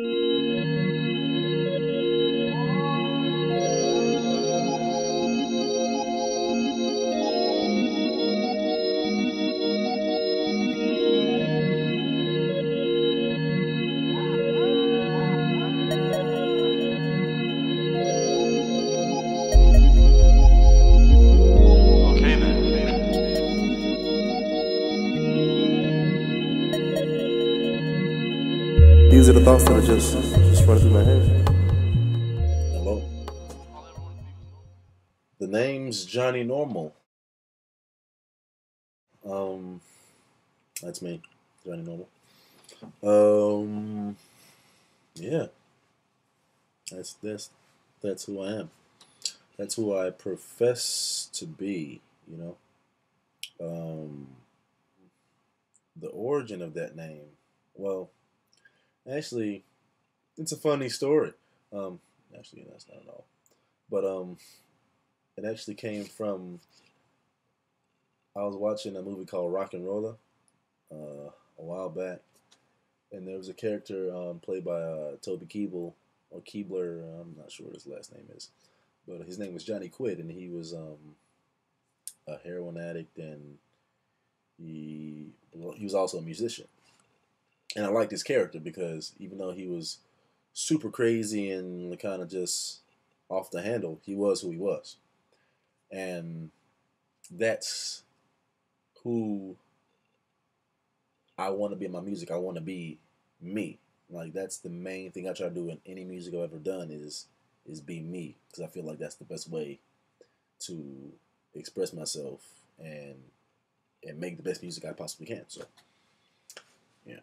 These are the thoughts that are just running through my head. Hello. The name's Johnny Normal. That's me, Johnny Normal. Yeah, that's who I am. That's who I profess to be. You know, the origin of that name. Well, actually, it's a funny story. Um, actually, that's not at all. But it actually came from I was watching a movie called Rock and Roller a while back, and there was a character played by Toby Keeble or Keebler. I'm not sure what his last name is, but his name was Johnny Quid, and he was a heroin addict, and he was also a musician. And I liked his character because even though he was super crazy and kind of just off the handle, he was who he was, and that's who I want to be in my music. I want to be me. Like that's the main thing I try to do in any music I've ever done is be me, because I feel like that's the best way to express myself and make the best music I possibly can. So yeah,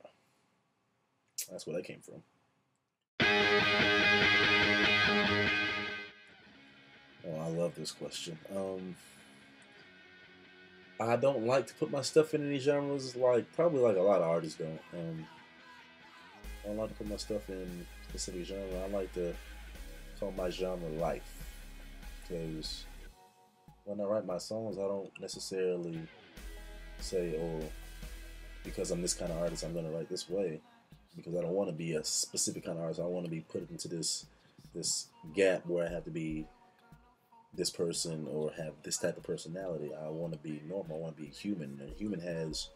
that's where that came from. Oh, I love this question. I don't like to put my stuff in any genres, like probably like a lot of artists don't. I don't like to put my stuff in specific genre. I like to call my genre life, because when I write my songs, I don't necessarily say, "Oh, because I'm this kind of artist, I'm gonna write this way," because I don't want to be a specific kind of artist. I want to be put into this gap where I have to be this person or have this type of personality. I want to be normal. I want to be human. And a human has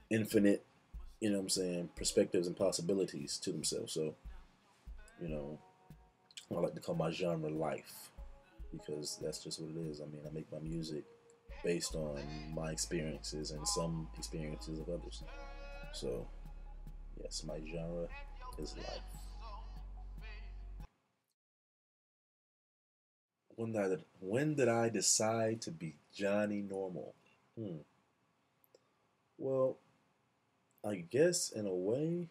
infinite, you know what I'm saying, perspectives and possibilities to themselves. So, you know, I like to call my genre life, because that's just what it is. I mean, I make my music based on my experiences and some experiences of others. So, yes, my genre is life. When did I decide to be Johnny Normal? Hmm. Well, I guess in a way,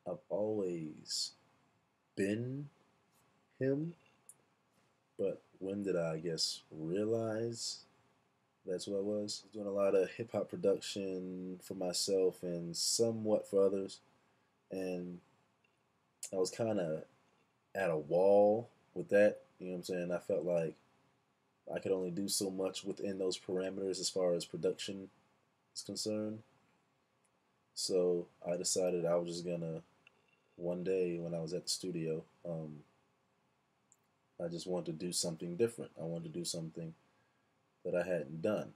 I've always been him, but when did I guess realize that's who I was? Doing a lot of hip hop production for myself and somewhat for others, and I was kind of at a wall with that. You know what I'm saying? I felt like I could only do so much within those parameters as far as production is concerned. So I decided I was just gonna one day when I was at the studio, I just wanted to do something different. I wanted to do something that I hadn't done.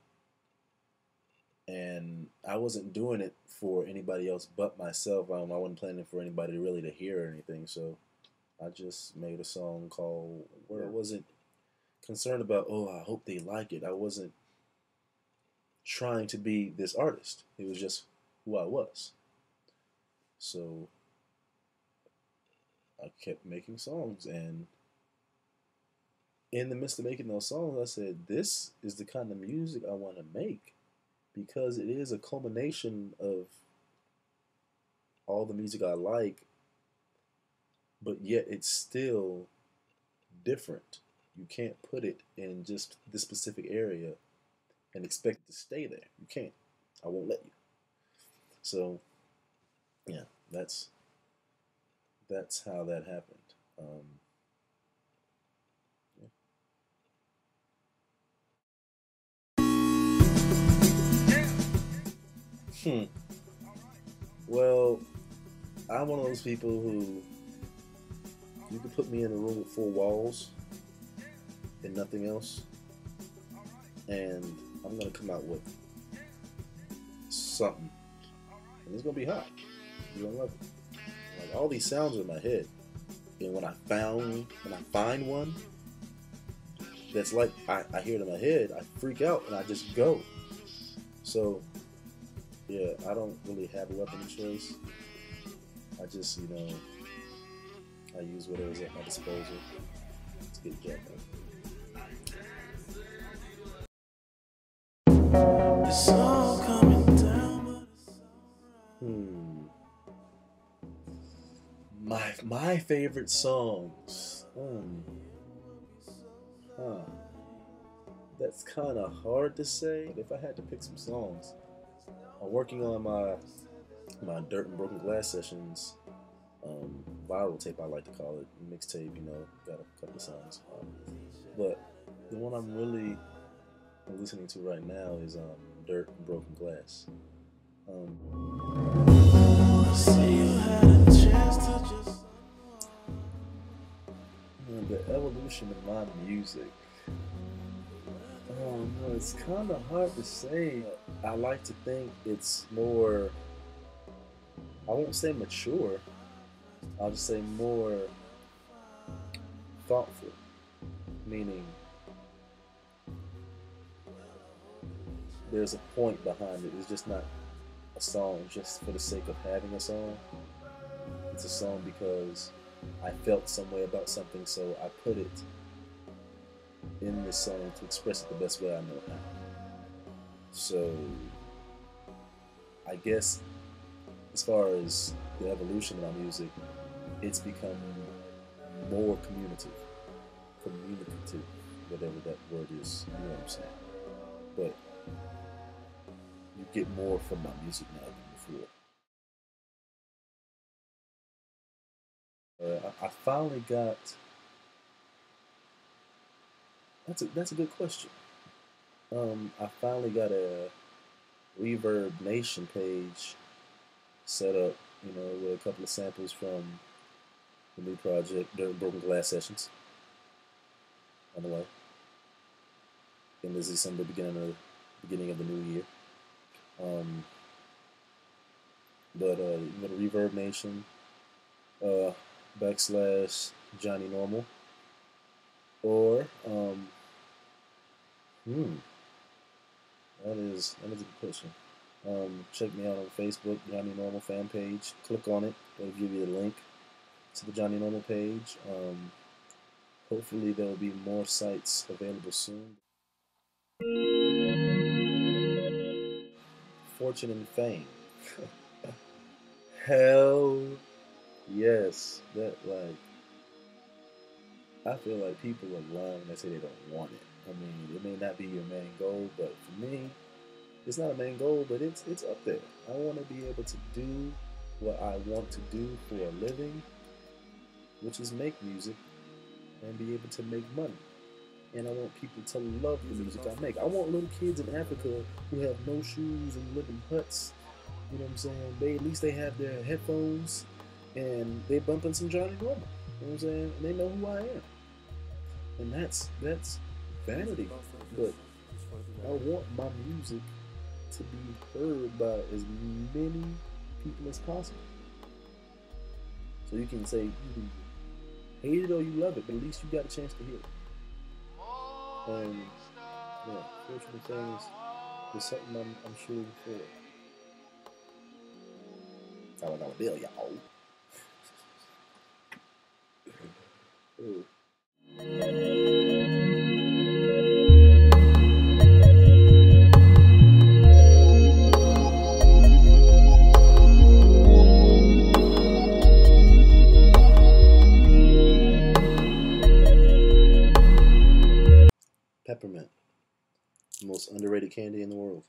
And I wasn't doing it for anybody else but myself. I wasn't planning for anybody really to hear or anything. So I just made a song called, where I wasn't concerned about, oh, I hope they like it. I wasn't trying to be this artist. It was just who I was. So I kept making songs, and in the midst of making those songs, I said, this is the kind of music I want to make, because it is a culmination of all the music I like, but yet it's still different. You can't put it in just this specific area and expect it to stay there. You can't. I won't let you. So, yeah, that's how that happened. Yeah. Well, I'm one of those people who you could put me in a room with 4 walls and nothing else, and I'm gonna come out with something, and it's gonna be hot. You're gonna love it. Like all these sounds are in my head, and when I find one that's like I hear it in my head, I freak out and I just go. So yeah, I don't really have a weapon of choice. I just I use whatever's at my disposal to get jacked up. It's all coming down, but my favorite songs. That's kind of hard to say. If I had to pick some songs, I'm working on my Dirt and Broken Glass sessions. Viral tape, I like to call it, mixtape. Got a couple of songs. But the one I'm really listening to right now is Dirt and Broken Glass. The evolution of my music. It's kind of hard to say. I like to think it's more, I won't say mature, I'll just say more thoughtful. Meaning, there's a point behind it. It's just not a song just for the sake of having a song. It's a song because I felt some way about something, so I put it in this song to express it the best way I know how. So I guess as far as the evolution of my music, it's become more communicative, whatever that word is, you know what I'm saying. But you get more from my music now than before. I finally got. That's a good question. I finally got a Reverb Nation page set up, with a couple of samples from the new project, Dirt and Broken Glass Sessions, on the way. In this December, beginning of the new year. But you go to Reverb Nation, / Johnny Normal, or that is a good question. Check me out on Facebook, Johnny Normal fan page. Click on it; it'll give you the link to the Johnny Normal page. Hopefully, there will be more sites available soon. Fortune and fame. Hell yes. I feel like people are lying when they say they don't want it. I mean, it may not be your main goal, but for me, it's not a main goal, but it's up there. I want to be able to do what I want to do for a living, which is make music and be able to make money. And I want people to love the music I make. I want little kids in Africa who have no shoes and live in huts. You know what I'm saying? At least they have their headphones and they bumping some Johnny Normal. You know what I'm saying? And they know who I am. And that's vanity. But I want my music to be heard by as many people as possible. So you can say you can hate it or you love it, but at least you got a chance to hear it. And yeah, fortunate things is something I'm shooting for. $1 bill, y'all. Ooh. Peppermint, the most underrated candy in the world.